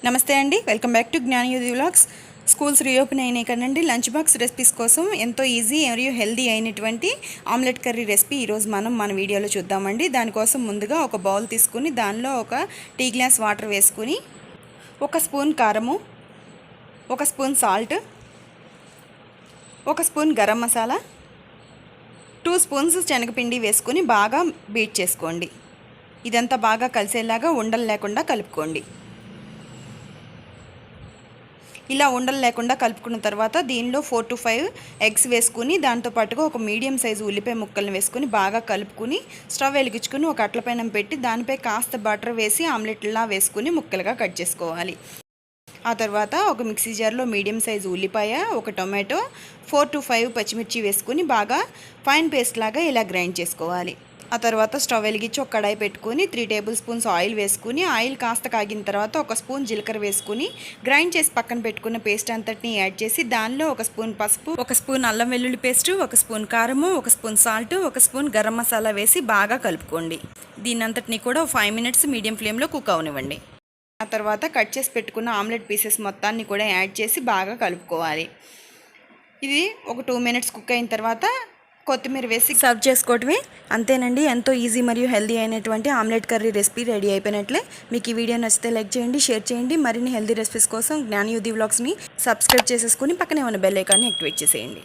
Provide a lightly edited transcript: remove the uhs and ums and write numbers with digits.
నమస్తే అండి, welcome back to Gnanayudhi vlogs. Schools reopen అయినాయి కదండి. లంచ్ బాక్స్ రెసిపీస్ కోసం ఎంతో ఈజీ మరియు హెల్దీ అయినటువంటి ఆమ్లెట్ కర్రీ రెసిపీ ఈరోజు మన వీడియోలో చూద్దామండి. దానికోసం ముందుగా ఒక బౌల్ తీసుకుని దానిలో ఒక టీ గ్లాస్ వాటర్ వేసుకుని 1 స్పూన్ కారము, 1 spoon salt, 1 spoon garam masala, 2 spoons శనగపిండి వేసుకుని బాగా బీట్ చేసుకోండి. ఇదంతా బాగా కలిసేలాగా ఉండలు లేకుండా కలుపుకోండి. ఇలా ఉండలు లేకుండా కలుపుకున్న తర్వాత దీనిలో 4 to 5 ఎగ్స్ వేసుకుని దాంతోపాటుగా ఒక మీడియం సైజు ఉల్లిపాయ ముక్కలను వేసుకుని బాగా కలుపుకుని స్టవ్ వెలిగించుకుని ఒక అట్లపైన పెట్టి దానిపై కాస్త బటర్ వేసి ఆమ్లెట్లా వేసుకుని ముక్కలుగా కట్ చేసుకోవాలి. ఆ తర్వాత ఒక మిక్సీ జార్లో మీడియం సైజు ఉల్లిపాయ, ఒక టొమాటో, 4 to 5 పచ్చిమిర్చి వేసుకుని బాగా ఫైన్ పేస్ట్ లాగా ఇలా గ్రైండ్ చేసుకోవాలి. ఆ తర్వాత స్టవ్ వెలిగించి ఒక కడాయి పెట్టుకుని 3 టేబుల్ స్పూన్స్ ఆయిల్ వేసుకుని ఆయిల్ కాస్త కాగిన తర్వాత 1 స్పూన్ జీలకర్ర వేసుకుని గ్రైండ్ చేసి పక్కన పెట్టుకున్న పేస్ట్ అంతటిని యాడ్ చేసి దానిలో 1 స్పూన్ పసుపు, 1 స్పూన్ అల్లం వెల్లుల్లి పేస్ట్, 1 స్పూన్ కారము, 1 spoon salt, 1 spoon garam masala వేసి బాగా కలుపుకోండి. దీని అంతటిని కూడా 5 మినిట్స్ మీడియం ఫ్లేమ్లో కుక్ అవనివ్వండి. ఆ తర్వాత కట్ చేసి పెట్టుకున్న ఆమ్లెట్ పీసెస్ మొత్తాన్ని కూడా యాడ్ చేసి బాగా కలుపుకోవాలి. ఇది ఒక 2 మినిట్స్ కుక్ అయిన తర్వాత కొత్తిమీర వేసి సర్వ్ చేసుకోవటమే. అంతేనండి, ఎంతో ఈజీ మరియు హెల్దీ అయినటువంటి ఆమ్లెట్ కర్రీ రెసిపీ రెడీ అయిపోయినట్లే. మీకు ఈ వీడియో నచ్చితే లైక్ చేయండి, షేర్ చేయండి. మరిన్ని హెల్దీ రెసిపీస్ కోసం జ్ఞానయుధి వ్లాగ్స్ని సబ్స్క్రైబ్ చేసేసుకుని పక్కనే ఉన్న బెల్ ఐకాన్ని యాక్టివేట్ చేసేయండి.